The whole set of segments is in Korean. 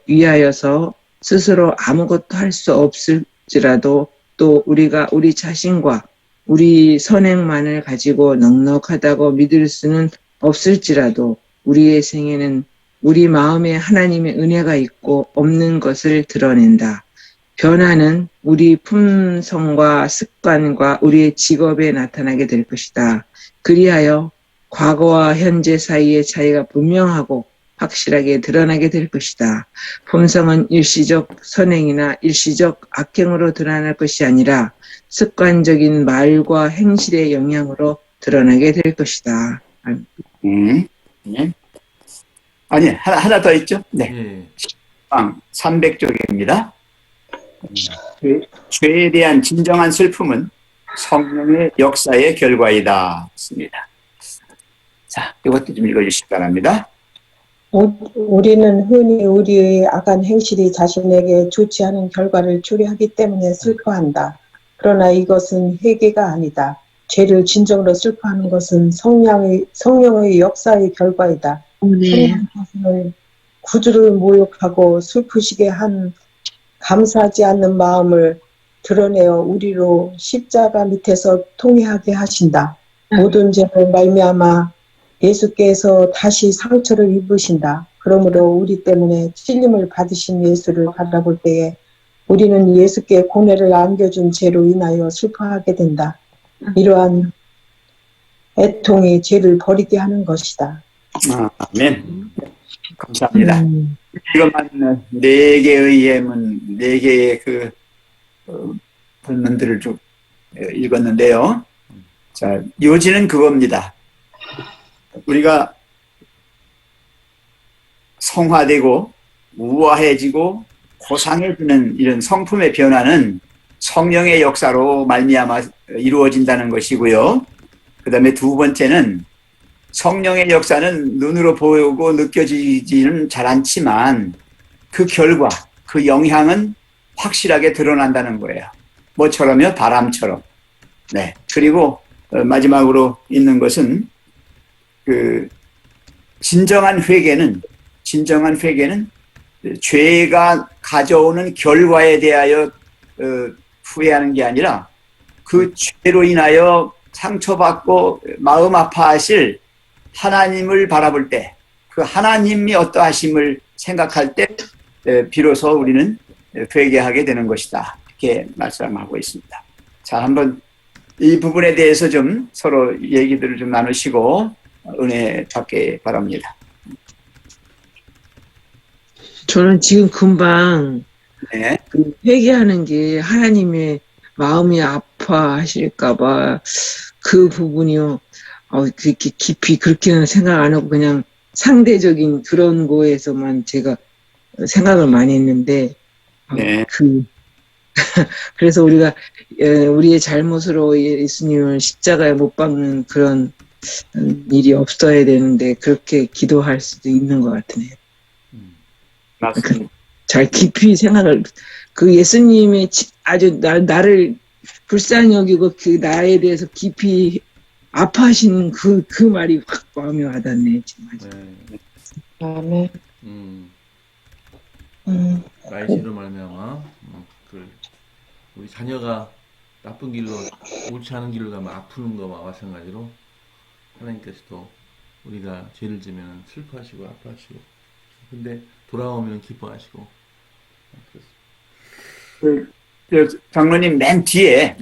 위하여서 스스로 아무것도 할 수 없을지라도 또 우리가 우리 자신과 우리 선행만을 가지고 넉넉하다고 믿을 수는 없을지라도 우리의 생애는 우리 마음에 하나님의 은혜가 있고 없는 것을 드러낸다. 변화는 우리 품성과 습관과 우리의 직업에 나타나게 될 것이다. 그리하여 과거와 현재 사이의 차이가 분명하고 확실하게 드러나게 될 것이다. 품성은 일시적 선행이나 일시적 악행으로 드러날 것이 아니라 습관적인 말과 행실의 영향으로 드러나게 될 것이다. 네. 아니, 하나 더 있죠? 네. 300쪽입니다. 죄에 대한 진정한 슬픔은 성령의 역사의 결과이다. 습니다. 자, 이것도 좀 읽어주시기 바랍니다. 우리는 흔히 우리의 악한 행실이 자신에게 좋지 않은 결과를 초래하기 때문에 슬퍼한다. 그러나 이것은 회개가 아니다. 죄를 진정으로 슬퍼하는 것은 성령의 역사의 결과이다. 성령께서는 구주를 모욕하고 슬프시게 한 감사하지 않는 마음을 드러내어 우리로 십자가 밑에서 통회하게 하신다. 모든 죄를 말미암아 예수께서 다시 상처를 입으신다. 그러므로 우리 때문에 찔림을 받으신 예수를 바라볼 때에 우리는 예수께 고뇌를 안겨준 죄로 인하여 슬퍼하게 된다. 이러한 애통이 죄를 버리게 하는 것이다. 아멘. 감사합니다. 이것만 4개의 예문, 4개의 그 본문들을 쭉 읽었는데요. 자, 요지는 그겁니다. 우리가 성화되고 우아해지고 고상해지는 이런 성품의 변화는 성령의 역사로 말미암아 이루어진다는 것이고요. 그 다음에 두 번째는 성령의 역사는 눈으로 보이고 느껴지지는 잘 않지만 그 결과, 그 영향은 확실하게 드러난다는 거예요. 뭐처럼요? 바람처럼. 네. 그리고 마지막으로 있는 것은 그 진정한 회개는 죄가 가져오는 결과에 대하여 후회하는 게 아니라 그 죄로 인하여 상처받고 마음 아파하실 하나님을 바라볼 때, 그 하나님이 어떠하심을 생각할 때 비로소 우리는 회개하게 되는 것이다. 이렇게 말씀하고 있습니다. 자, 한번 이 부분에 대해서 좀 서로 얘기들을 좀 나누시고 은혜 받게 바랍니다. 저는 지금 금방 네. 그 회개하는 게 하나님의 마음이 아파하실까봐 그 부분이요. 그렇게 깊이 그렇게는 생각 안 하고 그냥 상대적인 그런 거에서만 제가 생각을 많이 했는데, 네. 그래서 우리가 우리의 잘못으로 예수님을 십자가에 못 박는 그런 일이 없어야 되는데 그렇게 기도할 수도 있는 것 같으네요. 맞습니다. 잘 깊이 생각을, 그 예수님이 아주 나를 불쌍히 여기고 그 나에 대해서 깊이 아파하시는 그 말이 확 마음에 와닿네, 지금. 아멘. 말씀으로 말미암아 우리 자녀가 나쁜 길로 옳지 않은 길로 가면 아프는 거와 마찬가지로 하나님께서도 우리가 죄를 지면 슬퍼하시고 아파하시고 근데 돌아오면 기뻐하시고 장로님 맨 뒤에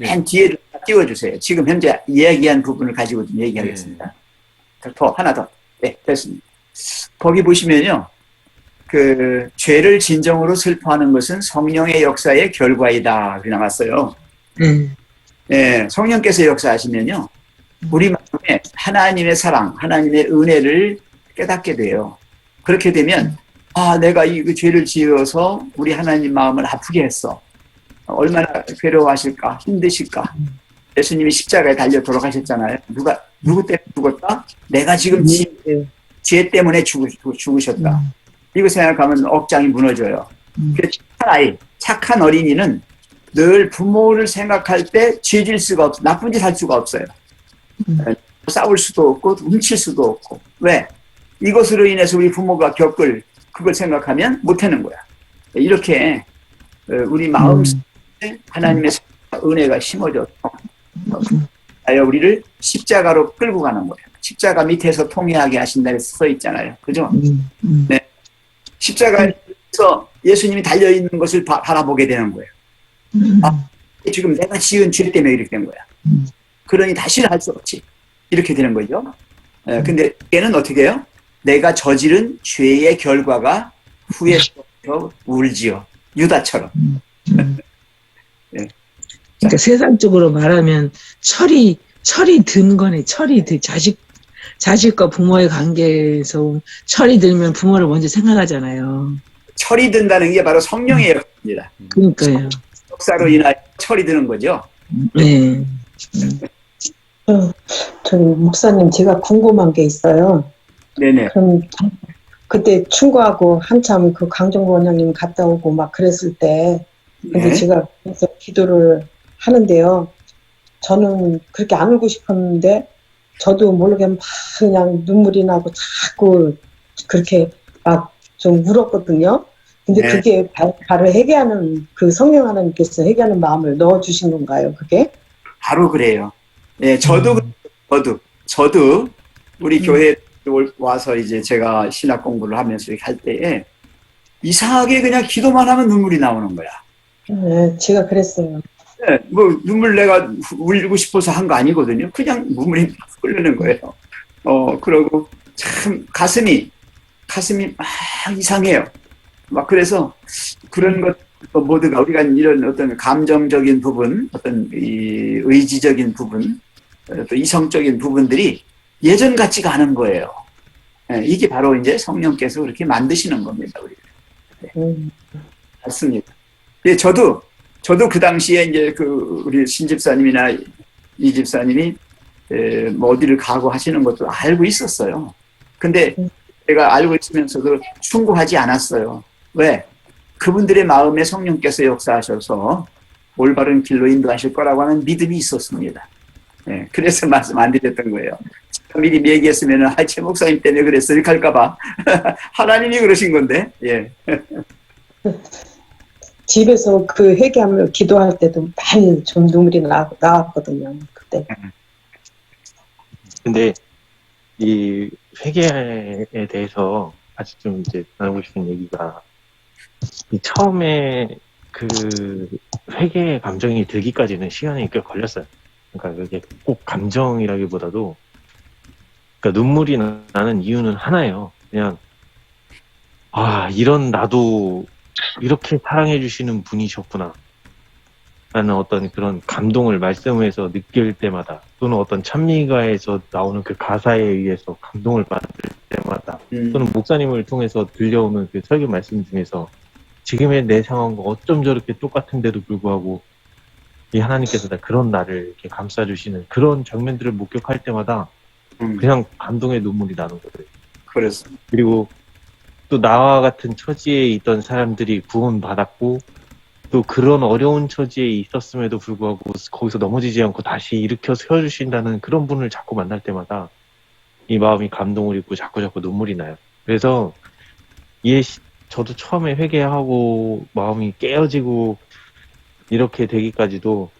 띄워주세요. 지금 현재 이야기한 부분을 가지고 좀 얘기하겠습니다. 하나 더. 네, 됐습니다. 거기 보시면요. 그 죄를 진정으로 슬퍼하는 것은 성령의 역사의 결과이다. 그렇게 나왔어요. 네, 성령께서 역사하시면요. 우리 마음에 하나님의 사랑, 하나님의 은혜를 깨닫게 돼요. 그렇게 되면 내가 이 죄를 지어서 우리 하나님 마음을 아프게 했어. 얼마나 괴로워하실까, 힘드실까. 예수님이 십자가에 달려 돌아가셨잖아요. 누구 때문에 죽었다? 내가 지금 죄 때문에 죽으셨다. 이거 생각하면 억장이 무너져요. 착한 어린이는 늘 부모를 생각할 때 죄질 수가 없어. 나쁜 짓 할 수가 없어요. 싸울 수도 없고 훔칠 수도 없고. 왜? 이것으로 인해서 우리 부모가 겪을 그걸 생각하면 못하는 거야. 이렇게 우리 마음 속에 하나님의 은혜가 심어져서 우리를 십자가로 끌고 가는 거예요. 십자가 밑에서 통회하게 하신다 해서 써 있잖아요. 그죠? 네. 십자가에서 예수님이 달려있는 것을 바라보게 되는 거예요. 아, 지금 내가 지은 죄 때문에 이렇게 된 거야. 그러니 다시는 할 수 없지. 이렇게 되는 거죠. 근데 얘는 어떻게 해요? 내가 저지른 죄의 결과가 후에 울지요. 유다처럼. 네. 그러니까 세상적으로 말하면 철이 든 거네. 자식과 부모의 관계에서 철이 들면 부모를 먼저 생각하잖아요. 철이 든다는 게 바로 성령의 역사입니다. 그러니까요. 역사로 인하여 철이 드는 거죠. 네. 저기 목사님, 제가 궁금한 게 있어요. 네네. 그럼 그때 충고하고 한참 그 강정구 원장님 갔다 오고 막 그랬을 때, 근데 네. 제가 계속 기도를 하는데요. 저는 그렇게 안 울고 싶었는데, 저도 모르게 막 그냥 눈물이 나고 자꾸 그렇게 막 좀 울었거든요. 근데 네. 그게 바로 회개하는, 그 성령 하나님께서 회개하는 마음을 넣어주신 건가요, 그게? 바로 그래요. 네, 저도 우리 교회에 와서 이제 제가 신학 공부를 하면서 이렇게 할 때에 이상하게 그냥 기도만 하면 눈물이 나오는 거야. 네, 제가 그랬어요. 네, 뭐 눈물 내가 울고 싶어서 한 거 아니거든요. 그냥 눈물이 막 흐르는 거예요. 그러고 참 가슴이 막 이상해요. 막 그래서 그런 것 모두가 우리가 이런 어떤 감정적인 부분, 어떤 이 의지적인 부분, 또 이성적인 부분들이 예전 같지가 않은 거예요. 네, 이게 바로 이제 성령께서 그렇게 만드시는 겁니다, 우리. 네, 맞습니다. 예, 저도 그 당시에 이제 그 우리 신집사님이나 이 집사님이 뭐 어디를 가고 하시는 것도 알고 있었어요. 근데 제가 알고 있으면서도 충고하지 않았어요. 왜? 그분들의 마음에 성령께서 역사하셔서 올바른 길로 인도하실 거라고 하는 믿음이 있었습니다. 예, 그래서 말씀 안 드렸던 거예요. 미리 얘기했으면 제 목사님 때문에 그랬어 이렇게 할까봐. 하나님이 그러신 건데. 예. 집에서 그 회개하며 기도할 때도 많이 좀 눈물이 나왔거든요, 그때. 근데 이 회개에 대해서 아직 좀 이제 나누고 싶은 얘기가, 이 처음에 그 회개의 감정이 들기까지는 시간이 꽤 걸렸어요. 그러니까 그게 꼭 감정이라기보다도, 그러니까 눈물이 나는 이유는 하나예요. 그냥 이런 나도 이렇게 사랑해 주시는 분이셨구나 라는 어떤 그런 감동을 말씀에서 느낄 때마다, 또는 어떤 찬미가에서 나오는 그 가사에 의해서 감동을 받을 때마다, 또는 목사님을 통해서 들려오는 그 설교 말씀 중에서 지금의 내 상황과 어쩜 저렇게 똑같은데도 불구하고 이 하나님께서 그런 나를 이렇게 감싸주시는 그런 장면들을 목격할 때마다 그냥 감동의 눈물이 나는 거예요. 그렇습니다. 그리고 또 나와 같은 처지에 있던 사람들이 구원받았고, 또 그런 어려운 처지에 있었음에도 불구하고 거기서 넘어지지 않고 다시 일으켜 세워주신다는 그런 분을 자꾸 만날 때마다 이 마음이 감동을 입고 자꾸 눈물이 나요. 그래서 저도 처음에 회개하고 마음이 깨어지고 이렇게 되기까지도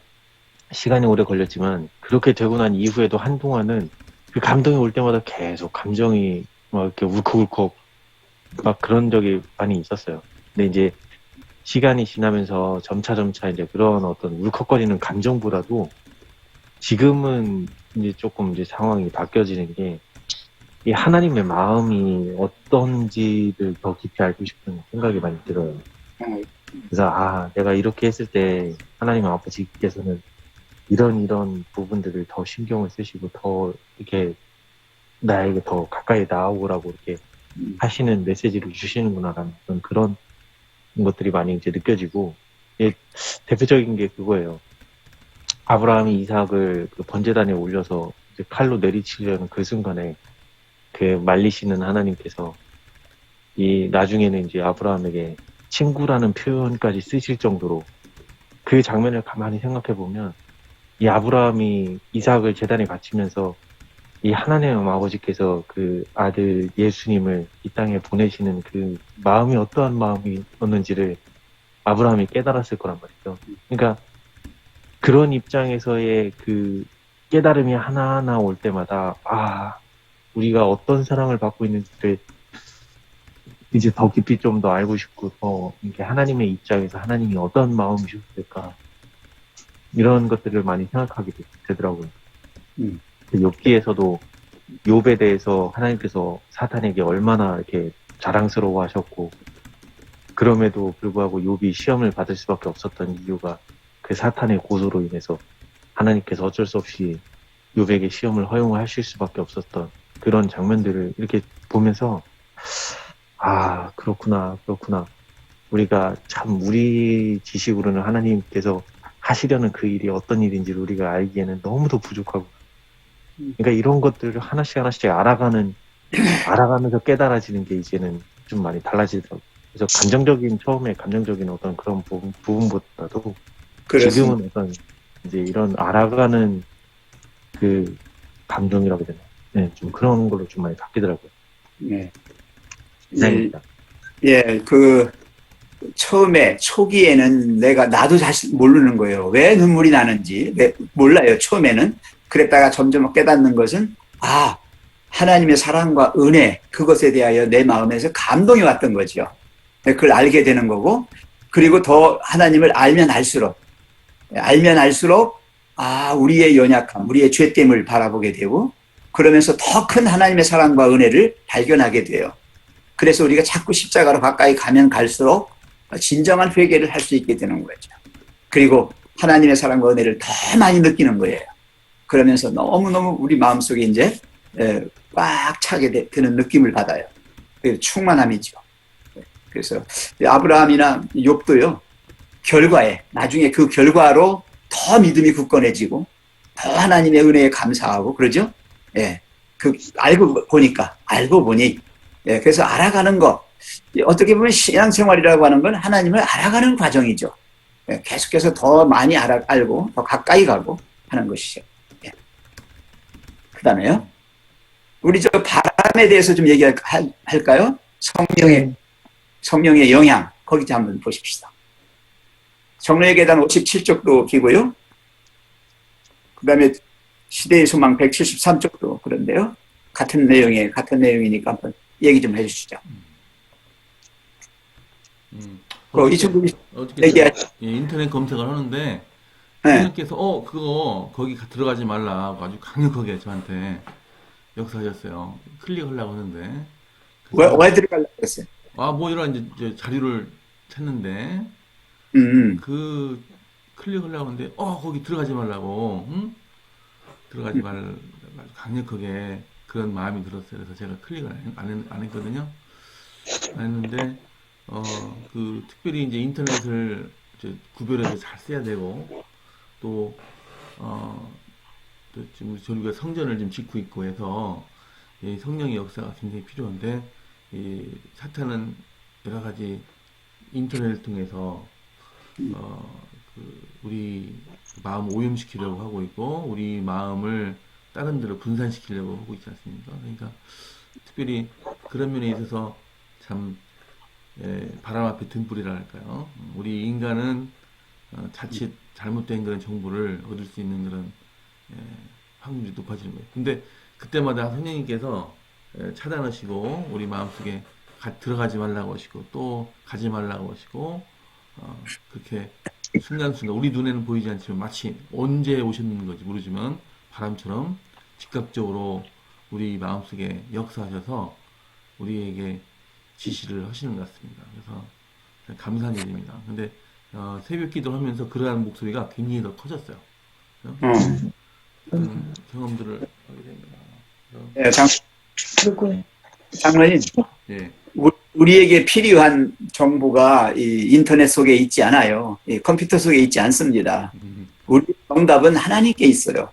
시간이 오래 걸렸지만, 그렇게 되고 난 이후에도 한동안은 그 감동이 올 때마다 계속 감정이 막 이렇게 울컥울컥 막 그런 적이 많이 있었어요. 근데 이제 시간이 지나면서 점차 이제 그런 어떤 울컥거리는 감정보다도 지금은 이제 조금 이제 상황이 바뀌어지는 게, 이 하나님의 마음이 어떤지를 더 깊이 알고 싶은 생각이 많이 들어요. 그래서 내가 이렇게 했을 때 하나님 아버지께서는 이런 부분들을 더 신경을 쓰시고 더 이렇게 나에게 더 가까이 나아오라고 이렇게 하시는 메시지를 주시는구나라는 그런 것들이 많이 이제 느껴지고, 대표적인 게 그거예요. 아브라함이 이삭을 그 번제단에 올려서 이제 칼로 내리치려는 그 순간에 그 말리시는 하나님께서 나중에는 이제 아브라함에게 친구라는 표현까지 쓰실 정도로, 그 장면을 가만히 생각해 보면 이 아브라함이 이삭을 제단에 바치면서 이 하나님 아버지께서 그 아들 예수님을 이 땅에 보내시는 그 마음이 어떠한 마음이었는지를 아브라함이 깨달았을 거란 말이죠. 그러니까 그런 입장에서의 그 깨달음이 하나하나 올 때마다 우리가 어떤 사랑을 받고 있는지를 이제 더 깊이 좀 더 알고 싶고 더 이렇게 하나님의 입장에서 하나님이 어떤 마음이셨을까 이런 것들을 많이 생각하게 되더라고요. 욥기에서도 욥에 대해서 하나님께서 사탄에게 얼마나 이렇게 자랑스러워하셨고 그럼에도 불구하고 욥이 시험을 받을 수밖에 없었던 이유가 그 사탄의 고소로 인해서 하나님께서 어쩔 수 없이 욥에게 시험을 허용하실 수밖에 없었던 그런 장면들을 이렇게 보면서 그렇구나. 우리가 참 우리 지식으로는 하나님께서 하시려는 그 일이 어떤 일인지를 우리가 알기에는 너무도 부족하고 그러니까 이런 것들을 하나씩 알아가면서 깨달아지는 게 이제는 좀 많이 달라지더라고요. 그래서 처음에 감정적인 어떤 그런 부분보다도 그렇습니다. 지금은 어떤 이제 이런 알아가는 그 감정이라고 해야 되나? 네, 좀 그런 걸로 좀 많이 바뀌더라고요. 네. 이상입니다. 초기에는 나도 사실 모르는 거예요. 왜 눈물이 나는지, 몰라요, 처음에는. 그랬다가 점점 깨닫는 것은, 하나님의 사랑과 은혜, 그것에 대하여 내 마음에서 감동이 왔던 거죠. 그걸 알게 되는 거고, 그리고 더 하나님을 알면 알수록, 우리의 연약함, 우리의 죄됨을 바라보게 되고, 그러면서 더 큰 하나님의 사랑과 은혜를 발견하게 돼요. 그래서 우리가 자꾸 십자가로 가까이 가면 갈수록 진정한 회개를 할 수 있게 되는 거죠. 그리고 하나님의 사랑과 은혜를 더 많이 느끼는 거예요. 그러면서 너무너무 우리 마음속에 이제 꽉 차게 되는 느낌을 받아요. 그래서 충만함이죠. 그래서 아브라함이나 욥도요. 나중에 그 결과로 더 믿음이 굳건해지고 더 하나님의 은혜에 감사하고 그러죠. 알고 보니 그래서 알아가는 것, 어떻게 보면 신앙생활이라고 하는 건 하나님을 알아가는 과정이죠. 계속해서 더 많이 알고 더 가까이 가고 하는 것이죠. 그 다음에요. 우리 바람에 대해서 좀 얘기할까요? 성령의 영향, 거기 한번 보십시다. 정로의 계단 57쪽도 기고요. 그 다음에 시대의 소망 173쪽도 그런데요. 같은 내용이니까 한번 얘기 좀 해주시죠. 이 친구 인터넷 검색을 하는데 네. 선생님께서 그거 거기 들어가지 말라 아주 강력하게 저한테 역사하셨어요. 클릭하려고 하는데 왜 들어가려고 했어요? 뭐 이런 이제 자료를 찾는데 그 클릭하려고 하는데 거기 들어가지 말라고 들어가지 말라고 아주 강력하게 그런 마음이 들었어요. 그래서 제가 클릭을 안 했거든요. 안 했는데 특별히 이제 인터넷을 이제 구별해서 잘 써야 되고 또 지금 우리가 성전을 좀 짓고 있고 해서 이 성령의 역사가 굉장히 필요한데 이 사탄은 여러 가지 인터넷을 통해서 우리 마음 오염시키려고 하고 있고 우리 마음을 다른 데로 분산시키려고 하고 있지 않습니까? 그러니까 특별히 그런 면에 있어서 참 바람 앞에 등불이라 할까요? 우리 인간은 자칫 잘못된 그런 정보를 얻을 수 있는 그런 확률이 높아지는 거예요. 근데 그때마다 선생님께서 차단하시고 우리 마음속에 들어가지 말라고 하시고 또 가지 말라고 하시고 그렇게 순간순간 우리 눈에는 보이지 않지만 마치 언제 오셨는 건지 모르지만 바람처럼 즉각적으로 우리 마음속에 역사하셔서 우리에게 지시를 하시는 것 같습니다. 그래서 감사한 일입니다. 근데 새벽 기도를 하면서 그러한 목소리가 굉장히 더 커졌어요. 경험들을 하게 됩니다. 장로님, 예. 우리에게 필요한 정보가 이 인터넷 속에 있지 않아요. 이 컴퓨터 속에 있지 않습니다. 우리 정답은 하나님께 있어요.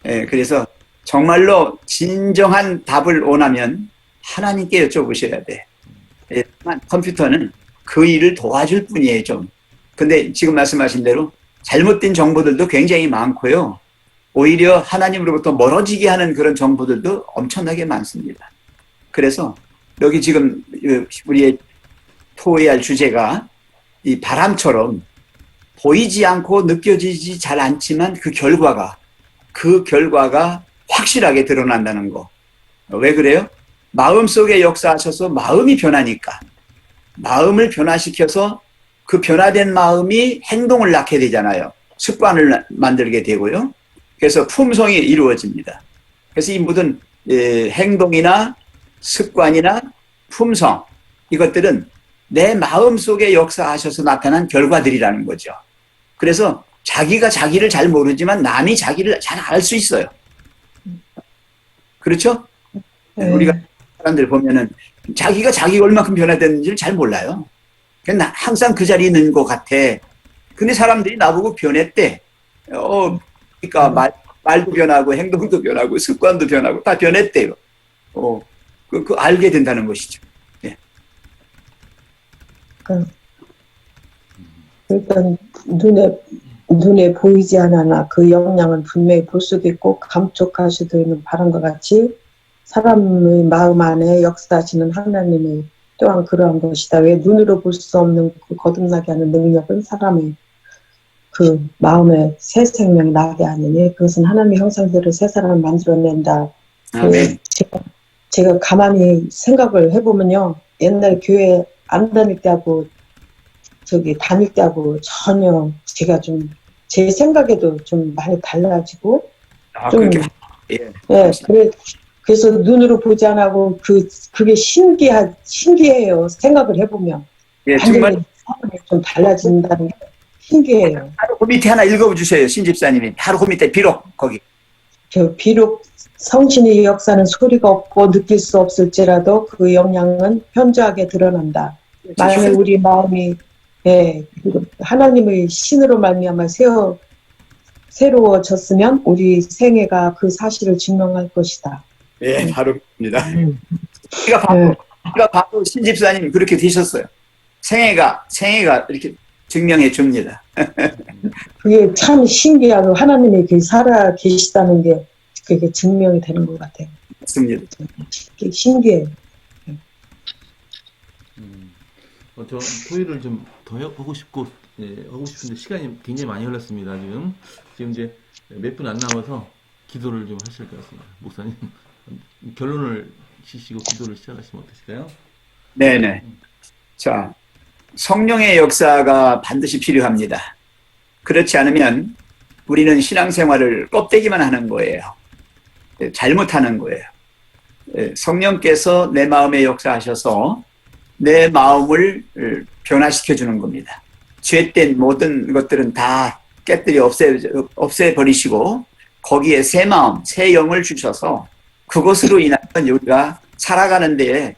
그래서 정말로 진정한 답을 원하면 하나님께 여쭤보셔야 돼. 컴퓨터는 그 일을 도와줄 뿐이에요, 좀. 근데 지금 말씀하신 대로 잘못된 정보들도 굉장히 많고요. 오히려 하나님으로부터 멀어지게 하는 그런 정보들도 엄청나게 많습니다. 그래서 여기 지금 우리의 토의할 주제가 이 바람처럼 보이지 않고 느껴지지 잘 않지만 그 결과가 확실하게 드러난다는 거. 왜 그래요? 마음속에 역사하셔서 마음이 변하니까. 마음을 변화시켜서 그 변화된 마음이 행동을 낳게 되잖아요. 습관을 만들게 되고요. 그래서 품성이 이루어집니다. 그래서 이 모든 행동이나 습관이나 품성, 이것들은 내 마음속에 역사하셔서 나타난 결과들이라는 거죠. 그래서 자기가 자기를 잘 모르지만 남이 자기를 잘 알 수 있어요. 그렇죠? 우리가 사람들 보면은 자기가 얼마큼 변화됐는지를 잘 몰라요. 그냥 항상 그 자리에 있는 것 같아. 근데 사람들이 나보고 변했대. 그러니까 말도 변하고 행동도 변하고 습관도 변하고 다 변했대요. 그 알게 된다는 것이죠. 예. 일단 눈에 보이지 않으나 그 영향은 분명히 볼 수도 있고 감촉할 수도 있는 바람과 같이 사람의 마음 안에 역사하시는 하나님의 또한 그러한 것이다. 왜 눈으로 볼 수 없는 그 거듭나게 하는 능력은 사람의 그 마음에 새 생명이 나게 하느니 그것은 하나님의 형상대로 새 사람을 만들어낸다. 아멘. 제가 가만히 생각을 해보면요. 옛날 교회 안 다닐 때하고 다닐 때하고 전혀 제가 좀 제 생각에도 좀 많이 달라지고 좀 예. 그래서 눈으로 보지 않고 그게 신기해요. 생각을 해보면 예, 완전히 정말 사람이 좀 달라진다는 게 신기해요. 바로 그 밑에 하나 읽어주세요. 신집사님이 바로 그 밑에 비록 거기. 비록 성신의 역사는 소리가 없고 느낄 수 없을지라도 그 영향은 현저하게 드러난다. 만약에 우리 마음이 하나님의 신으로 말미암아 새로워졌으면 우리 생애가 그 사실을 증명할 것이다. 예, 바로 그렇습니다. 우리가 바로 신집사님 그렇게 되셨어요. 생애가 이렇게 증명해 줍니다. 그게 참 신기하고 하나님이 살아 계시다는 게 그게 증명이 되는 것 같아요. 맞습니다. 신기해요. 저 토의를 좀 더 하고 싶은데 시간이 굉장히 많이 흘렀습니다. 지금 이제 몇 분 안 남아서 기도를 좀 하실 것 같습니다. 목사님 결론을 지시고 기도를 시작하시면 어떠실까요? 네네. 자, 성령의 역사가 반드시 필요합니다. 그렇지 않으면 우리는 신앙생활을 껍데기만 하는 거예요. 잘못하는 거예요. 성령께서 내 마음에 역사하셔서 내 마음을 변화시켜 주는 겁니다. 죄된 모든 것들은 다 깨뜨려 없애버리시고 거기에 새 마음, 새 영을 주셔서 그것으로 인하여 우리가 살아가는 데에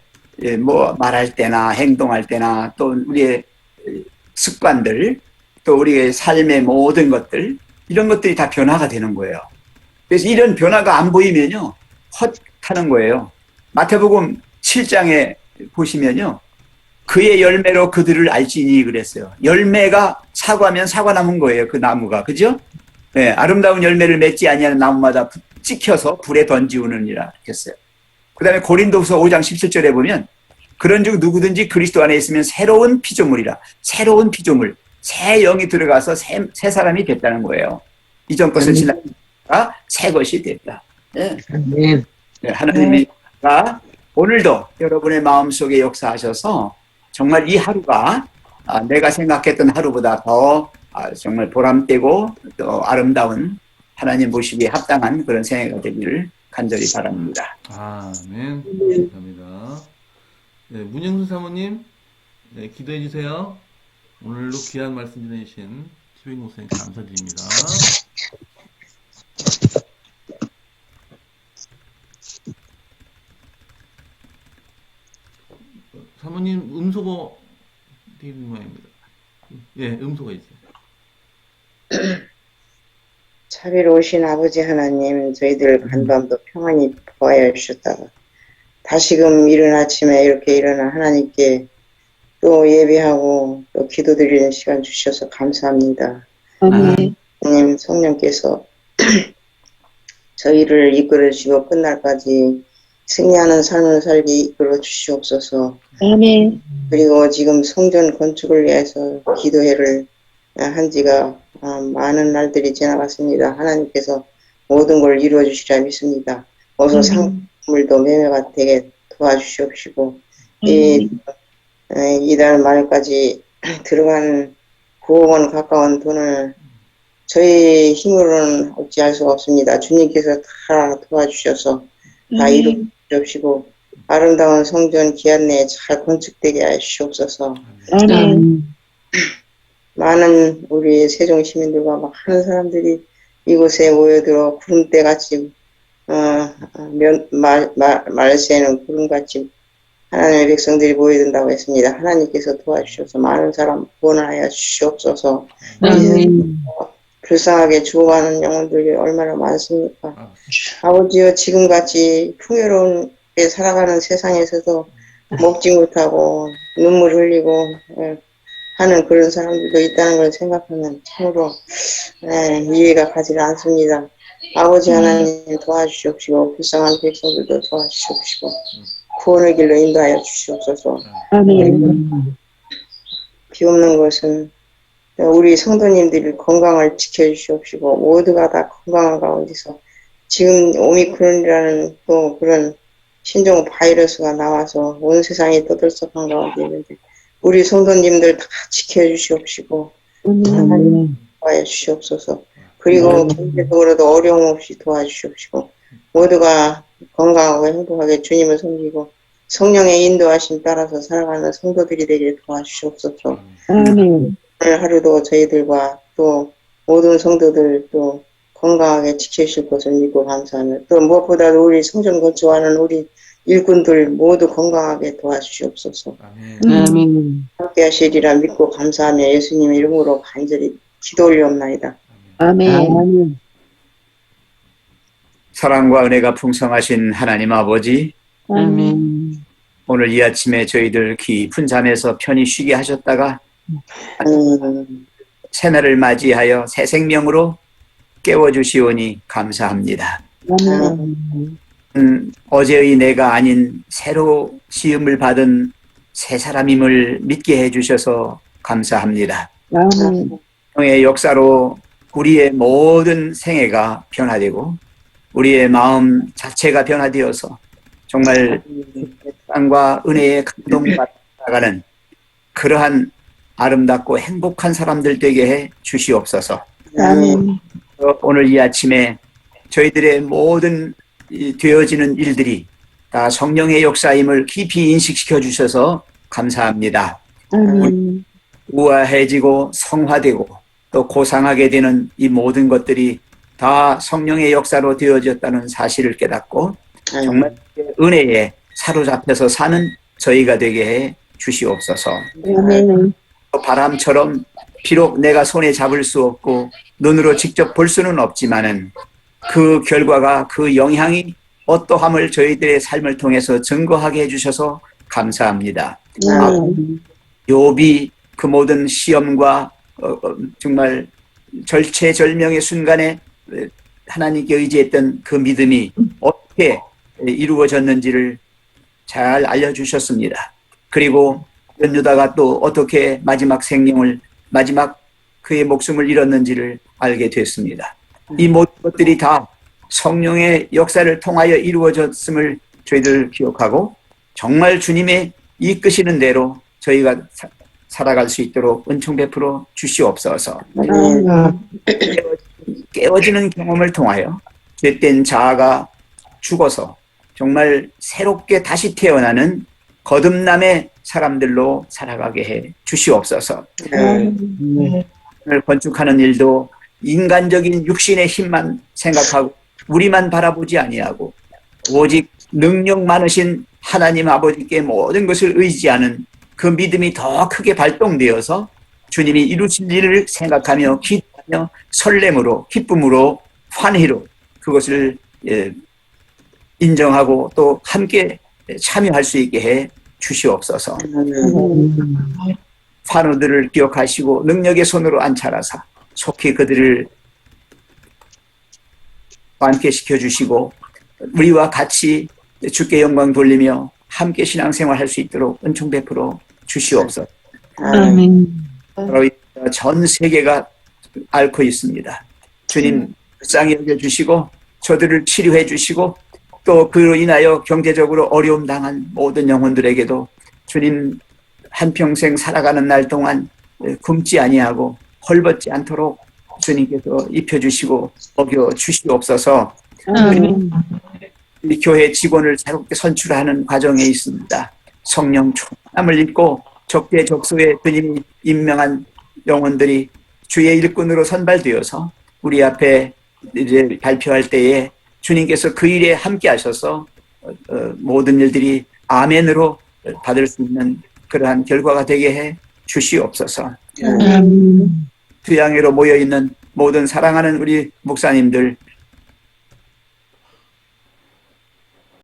뭐 말할 때나 행동할 때나 또 우리의 습관들 또 우리의 삶의 모든 것들 이런 것들이 다 변화가 되는 거예요. 그래서 이런 변화가 안 보이면요 헛하는 거예요. 마태복음 7장에 보시면요 그의 열매로 그들을 알지니 그랬어요. 열매가 사과면 사과 나무인 거예요. 그 나무가 그죠? 네, 아름다운 열매를 맺지 아니하는 나무마다 찍혀서 불에 던지우느니라 했어요. 그 다음에 고린도후서 5장 17절에 보면 그런즉 누구든지 그리스도 안에 있으면 새로운 피조물이라. 새로운 피조물. 새 영이 들어가서 새 사람이 됐다는 거예요. 이전 것을 지나가 새 것이 됐다. 네. 네, 하나님이 오늘도 여러분의 마음속에 역사하셔서 정말 이 하루가 내가 생각했던 하루보다 더 정말 보람되고 또 아름다운 하나님 보시기에 합당한 그런 생애가 되기를 간절히 바랍니다. 아멘. 감사합니다. 네, 문영수 사모님, 네, 기도해 주세요. 오늘도 귀한 말씀 전해주신 최백 목사님 감사드립니다. 사모님 음소거 드리는 모양입니다. 예, 음소거 있어요. 자비로우신 아버지 하나님, 저희들 간밤도 평안히 보아야 주셨다가 다시금 이른 아침에 이렇게 일어나 하나님께 또 예배하고 또 기도드리는 시간 주셔서 감사합니다. 하나님 성령께서 저희를 이끌어 주시고 끝날까지 승리하는 삶을 살게 이끌어 주시옵소서. 아멘. 그리고 지금 성전 건축을 위해서 기도회를 한 지가 많은 날들이 지나갔습니다. 하나님께서 모든 걸 이루어 주시리라 믿습니다. 어서 상물도 매매가 되게 도와주시옵시고 이달 말까지 들어간 9억 원 가까운 돈을 저희 힘으로는 어찌할 수가 없습니다. 주님께서 다 도와주셔서 다 이루어 주시옵시고 아름다운 성전 기한 내에 잘 건축되게 하시옵소서. 아멘. 많은 우리 세종 시민들과 많은 사람들이 이곳에 모여들어 구름대같이 말세에는 구름같이 하나님의 백성들이 모여든다고 했습니다. 하나님께서 도와주셔서 많은 사람 구원하여 주시옵소서. 불쌍하게 죽어가는 영혼들이 얼마나 많습니까? 아버지여 지금같이 풍요롭게 살아가는 세상에서도 먹지 못하고 눈물 흘리고 하는 그런 사람들도 있다는 걸 생각하면 참으로 이해가 가지 않습니다. 아버지 하나님 도와주시옵시고 불쌍한 백성들도 도와주시옵시고 구원의 길로 인도하여 주시옵소서. 아멘. 비 없는 것은 우리 성도님들이 건강을 지켜주시옵시고 모두가 다 건강한 가운데서 지금 오미크론이라는 또 그런 신종 바이러스가 나와서 온 세상이 떠들썩한 가운데 있는데 우리 성도님들 다 지켜주시옵시고 도와주시옵소서. 주시옵소서. 그리고 경제적으로도 어려움 없이 도와주시옵시고 모두가 건강하고 행복하게 주님을 섬기고 성령의 인도하심 따라서 살아가는 성도들이 되게 도와주시옵소서. 아멘. 오늘 하루도 저희들과 또 모든 성도들 또 건강하게 지켜주실 것을 믿고 감사하며 또 무엇보다도 우리 성전 건축하는 우리 일꾼들 모두 건강하게 도와주시옵소서. 아멘. 함께 하시리라 믿고 감사하며 예수님의 이름으로 간절히 기도 올리옵나이다. 아멘. 사랑과 은혜가 풍성하신 하나님 아버지, 아멘. 오늘 이 아침에 저희들 깊은 잠에서 편히 쉬게 하셨다가 새날을 맞이하여 새 생명으로 깨워주시오니 감사합니다. 어제의 내가 아닌 새로 시음을 받은 새 사람임을 믿게 해주셔서 감사합니다. 아멘. 성령의 역사로 우리의 모든 생애가 변화되고 우리의 마음 자체가 변화되어서 정말 사랑과 은혜에 감동받아가는 그러한 아름답고 행복한 사람들 되게 해 주시옵소서. 아멘. 오늘 이 아침에 저희들의 모든 되어지는 일들이 다 성령의 역사임을 깊이 인식시켜 주셔서 감사합니다. 아멘. 우아해지고 성화되고 또 고상하게 되는 이 모든 것들이 다 성령의 역사로 되어졌다는 사실을 깨닫고 정말 은혜에 사로잡혀서 사는 저희가 되게 해 주시옵소서. 아멘. 바람처럼 비록 내가 손에 잡을 수 없고 눈으로 직접 볼 수는 없지만은 그 결과가 그 영향이 어떠함을 저희들의 삶을 통해서 증거하게 해주셔서 감사합니다. 욥이 그 모든 시험과 정말 절체절명의 순간에 하나님께 의지했던 그 믿음이 어떻게 이루어졌는지를 잘 알려주셨습니다. 그리고 유다가 또 어떻게 마지막 생명을 마지막 그의 목숨을 잃었는지를 알게 됐습니다. 이 모든 것들이 다 성령의 역사를 통하여 이루어졌음을 저희들 기억하고 정말 주님의 이끄시는 대로 저희가 살아갈 수 있도록 은총 베풀어 주시옵소서. 깨어지는 경험을 통하여 죄된 자아가 죽어서 정말 새롭게 다시 태어나는 거듭남의 사람들로 살아가게 해 주시옵소서. 오늘 건축하는 일도 인간적인 육신의 힘만 생각하고 우리만 바라보지 아니하고 오직 능력 많으신 하나님 아버지께 모든 것을 의지하는 그 믿음이 더 크게 발동되어서 주님이 이루신 일을 생각하며 기도하며 설렘으로 기쁨으로 환희로 그것을 인정하고 또 함께 참여할 수 있게 해 주시옵소서. 환우들을 기억하시고 능력의 손으로 안찰하사 속히 그들을 완쾌시켜 주시고 우리와 같이 주께 영광 돌리며 함께 신앙생활 할 수 있도록 은총 베풀어 주시옵소서. 아멘. 바로 전 세계가 앓고 있습니다. 주님 불쌍히 여겨주시고 저들을 치료해 주시고 또 그로 인하여 경제적으로 어려움 당한 모든 영혼들에게도 주님 한평생 살아가는 날 동안 굶지 아니하고 헐벗지 않도록 주님께서 입혀주시고 먹여 주시옵소서. 아멘. 우리 교회 직원을 새롭게 선출하는 과정에 있습니다. 성령 충만함을 입고 적대적소에 주님이 임명한 영혼들이 주의 일꾼으로 선발되어서 우리 앞에 이제 발표할 때에 주님께서 그 일에 함께 하셔서 모든 일들이 아멘으로 받을 수 있는 그러한 결과가 되게 해 주시옵소서. 아멘. 주양회로 모여있는 모든 사랑하는 우리 목사님들